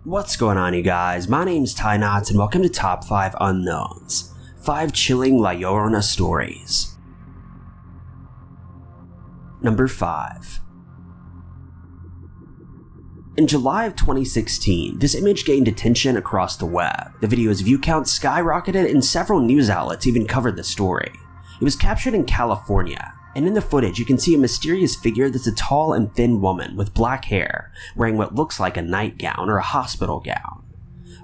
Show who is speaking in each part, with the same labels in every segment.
Speaker 1: What's going on, you guys? My name's Ty Knotts and welcome to Top 5 Unknowns. 5 chilling LLorona stories. Number 5. In July of 2016, this image gained attention across the web. The video's view count skyrocketed and several news outlets even covered the story. It was captured in California, and in the footage you can see a mysterious figure that's a tall and thin woman with black hair, wearing what looks like a nightgown or a hospital gown.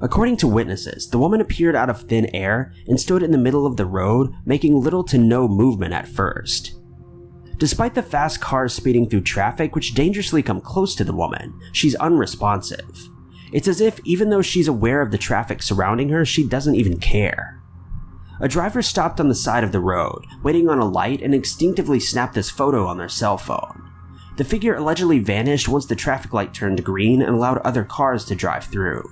Speaker 1: According to witnesses, the woman appeared out of thin air and stood in the middle of the road, making little to no movement at first. Despite the fast cars speeding through traffic which dangerously come close to the woman, she's unresponsive. It's as if even though she's aware of the traffic surrounding her, she doesn't even care. A driver stopped on the side of the road, waiting on a light, and instinctively snapped this photo on their cell phone. The figure allegedly vanished once the traffic light turned green and allowed other cars to drive through.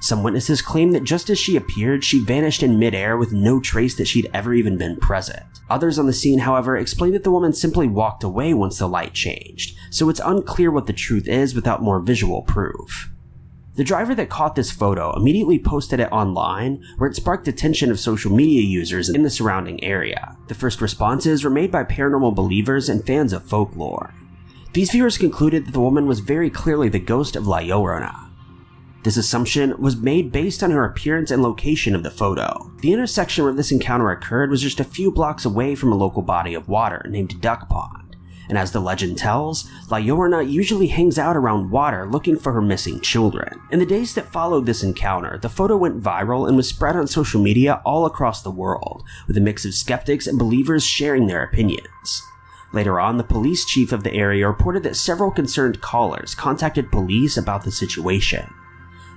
Speaker 1: Some witnesses claim that just as she appeared, she vanished in midair with no trace that she'd ever even been present. Others on the scene, however, explain that the woman simply walked away once the light changed, so it's unclear what the truth is without more visual proof. The driver that caught this photo immediately posted it online, where it sparked attention of social media users in the surrounding area. The first responses were made by paranormal believers and fans of folklore. These viewers concluded that the woman was very clearly the ghost of LLorona. This assumption was made based on her appearance and location of the photo. The intersection where this encounter occurred was just a few blocks away from a local body of water named Duck Pond. And as the legend tells, LLorona usually hangs out around water looking for her missing children. In the days that followed this encounter, the photo went viral and was spread on social media all across the world, with a mix of skeptics and believers sharing their opinions. Later on, the police chief of the area reported that several concerned callers contacted police about the situation.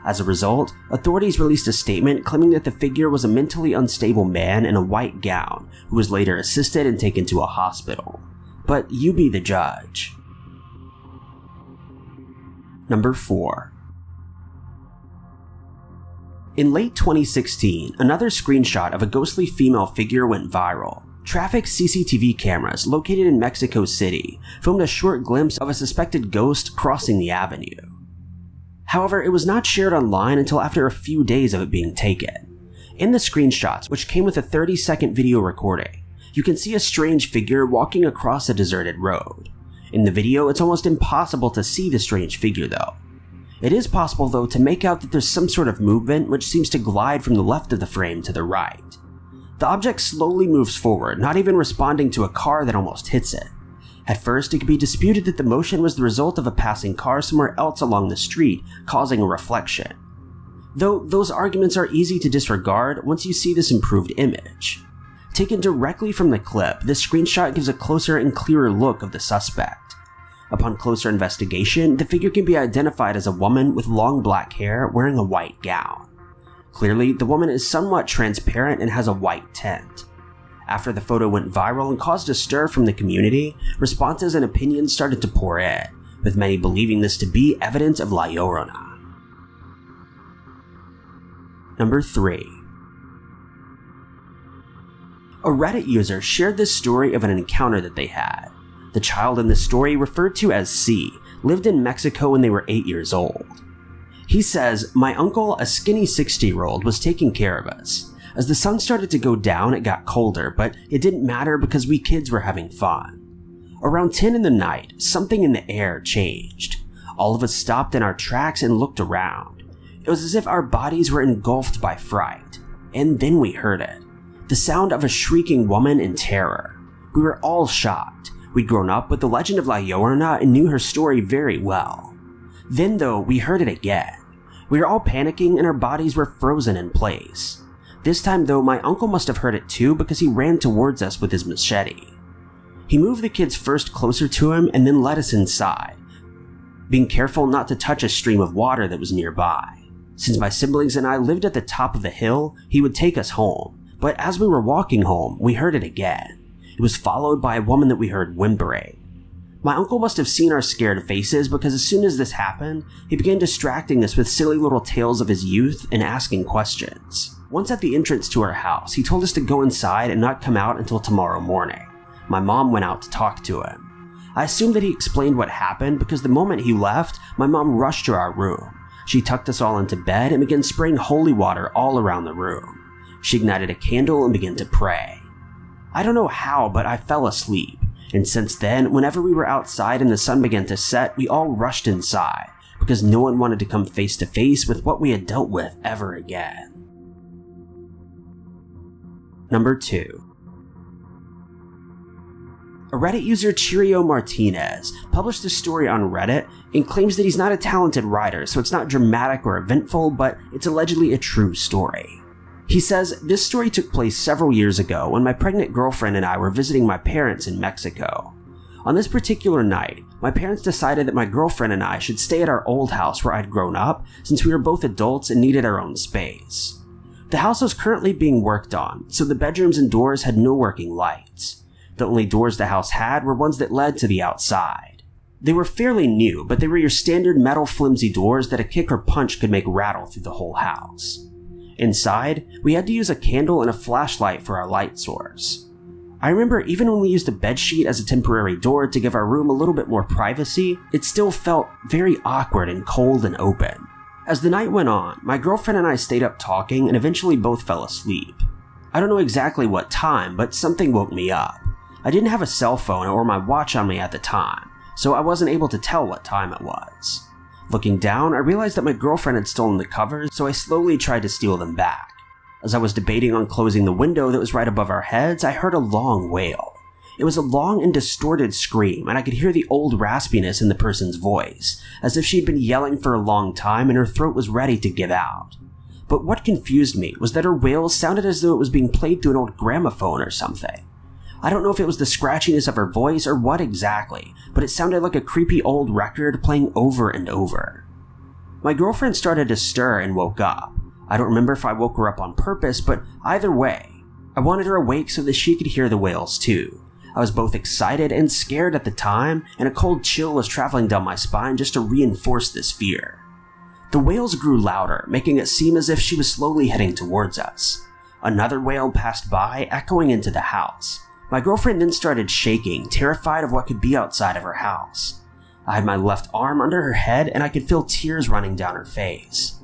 Speaker 1: As a result, authorities released a statement claiming that the figure was a mentally unstable man in a white gown who was later assisted and taken to a hospital. But you be the judge. Number 4. In late 2016, another screenshot of a ghostly female figure went viral. Traffic CCTV cameras located in Mexico City filmed a short glimpse of a suspected ghost crossing the avenue. However, it was not shared online until after a few days of it being taken. In the screenshots, which came with a 30-second video recording, you can see a strange figure walking across a deserted road. In the video, it's almost impossible to see the strange figure though. It is possible though to make out that there's some sort of movement which seems to glide from the left of the frame to the right. The object slowly moves forward, not even responding to a car that almost hits it. At first, it could be disputed that the motion was the result of a passing car somewhere else along the street, causing a reflection. Though those arguments are easy to disregard once you see this improved image. Taken directly from the clip, this screenshot gives a closer and clearer look of the suspect. Upon closer investigation, the figure can be identified as a woman with long black hair wearing a white gown. Clearly, the woman is somewhat transparent and has a white tint. After the photo went viral and caused a stir from the community, responses and opinions started to pour in, with many believing this to be evidence of LLorona. Number 3. A Reddit user shared this story of an encounter that they had. The child in the story, referred to as C, lived in Mexico when they were 8 years old. He says, "My uncle, a skinny 60-year-old, was taking care of us. As the sun started to go down, it got colder, but it didn't matter because we kids were having fun. Around 10 in the night, something in the air changed. All of us stopped in our tracks and looked around. It was as if our bodies were engulfed by fright. And then we heard it. The sound of a shrieking woman in terror. We were all shocked. We'd grown up with the legend of LLorona and knew her story very well. Then though, we heard it again. We were all panicking and our bodies were frozen in place. This time though, my uncle must have heard it too because he ran towards us with his machete. He moved the kids first closer to him and then led us inside, being careful not to touch a stream of water that was nearby. Since my siblings and I lived at the top of the hill, he would take us home. But as we were walking home, we heard it again. It was followed by a woman that we heard whimpering. My uncle must have seen our scared faces because as soon as this happened, he began distracting us with silly little tales of his youth and asking questions. Once at the entrance to our house, he told us to go inside and not come out until tomorrow morning. My mom went out to talk to him. I assumed that he explained what happened because the moment he left, my mom rushed to our room. She tucked us all into bed and began spraying holy water all around the room. She ignited a candle and began to pray. I don't know how, but I fell asleep, and since then, whenever we were outside and the sun began to set, we all rushed inside, because no one wanted to come face to face with what we had dealt with ever again. Number 2. A Reddit user, Cheerio Martinez, published this story on Reddit and claims that he's not a talented writer, so it's not dramatic or eventful, but it's allegedly a true story. He says, this story took place several years ago when my pregnant girlfriend and I were visiting my parents in Mexico. On this particular night, my parents decided that my girlfriend and I should stay at our old house where I'd grown up, since we were both adults and needed our own space. The house was currently being worked on, so the bedrooms and doors had no working lights. The only doors the house had were ones that led to the outside. They were fairly new, but they were your standard metal flimsy doors that a kick or punch could make rattle through the whole house. Inside, we had to use a candle and a flashlight for our light source. I remember even when we used a bedsheet as a temporary door to give our room a little bit more privacy, it still felt very awkward and cold and open. As the night went on, my girlfriend and I stayed up talking and eventually both fell asleep. I don't know exactly what time, but something woke me up. I didn't have a cell phone or my watch on me at the time, so I wasn't able to tell what time it was. Looking down, I realized that my girlfriend had stolen the covers, so I slowly tried to steal them back. As I was debating on closing the window that was right above our heads, I heard a long wail. It was a long and distorted scream, and I could hear the old raspiness in the person's voice, as if she'd been yelling for a long time and her throat was ready to give out. But what confused me was that her wail sounded as though it was being played through an old gramophone or something. I don't know if it was the scratchiness of her voice or what exactly, but it sounded like a creepy old record playing over and over. My girlfriend started to stir and woke up. I don't remember if I woke her up on purpose, but either way, I wanted her awake so that she could hear the wails too. I was both excited and scared at the time, and a cold chill was traveling down my spine just to reinforce this fear. The wails grew louder, making it seem as if she was slowly heading towards us. Another wail passed by, echoing into the house. My girlfriend then started shaking, terrified of what could be outside of her house. I had my left arm under her head and I could feel tears running down her face.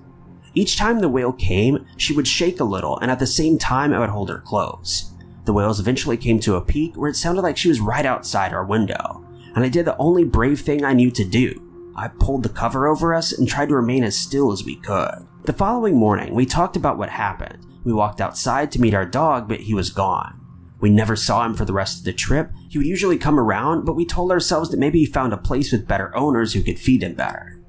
Speaker 1: Each time the wail came, she would shake a little and at the same time I would hold her close. The wails eventually came to a peak where it sounded like she was right outside our window, and I did the only brave thing I knew to do. I pulled the cover over us and tried to remain as still as we could. The following morning, we talked about what happened. We walked outside to meet our dog, but he was gone. We never saw him for the rest of the trip. He would usually come around, but we told ourselves that maybe he found a place with better owners who could feed him better.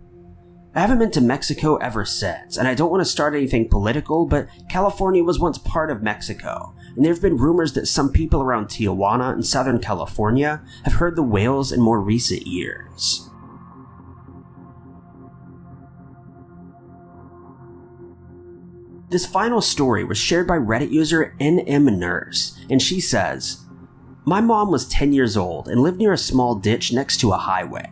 Speaker 1: I haven't been to Mexico ever since, and I don't want to start anything political, but California was once part of Mexico, and there have been rumors that some people around Tijuana in Southern California have heard the wails in more recent years. This final story was shared by Reddit user NM Nurse, and she says, my mom was 10 years old and lived near a small ditch next to a highway.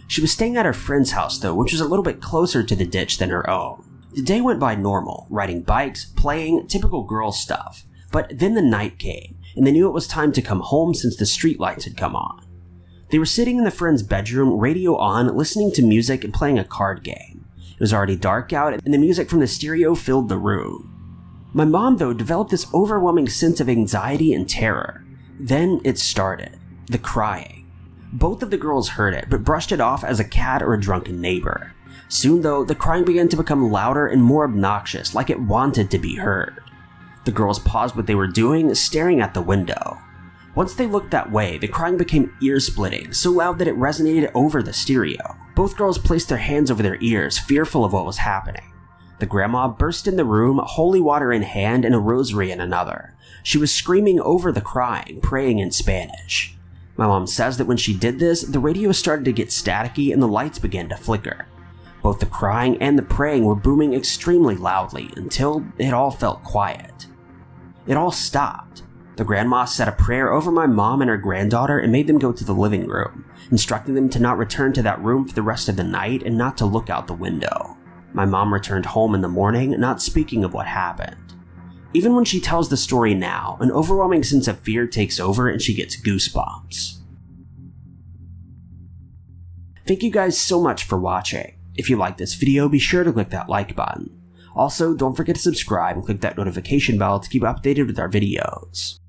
Speaker 1: She was staying at her friend's house though, which was a little bit closer to the ditch than her own. The day went by normal, riding bikes, playing, typical girl stuff. But then the night came, and they knew it was time to come home since the streetlights had come on. They were sitting in the friend's bedroom, radio on, listening to music and playing a card game. It was already dark out, and the music from the stereo filled the room. My mom, though, developed this overwhelming sense of anxiety and terror. Then it started. The crying. Both of the girls heard it, but brushed it off as a cat or a drunken neighbor. Soon, though, the crying began to become louder and more obnoxious, like it wanted to be heard. The girls paused what they were doing, staring at the window. Once they looked that way, the crying became ear-splitting, so loud that it resonated over the stereo. Both girls placed their hands over their ears, fearful of what was happening. The grandma burst in the room, holy water in hand and a rosary in another. She was screaming over the crying, praying in Spanish. My mom says that when she did this, the radio started to get staticky and the lights began to flicker. Both the crying and the praying were booming extremely loudly until it all felt quiet. It all stopped. The grandma said a prayer over my mom and her granddaughter and made them go to the living room, instructing them to not return to that room for the rest of the night and not to look out the window. My mom returned home in the morning, not speaking of what happened. Even when she tells the story now, an overwhelming sense of fear takes over and she gets goosebumps. Thank you guys so much for watching. If you like this video, be sure to click that like button. Also, don't forget to subscribe and click that notification bell to keep updated with our videos.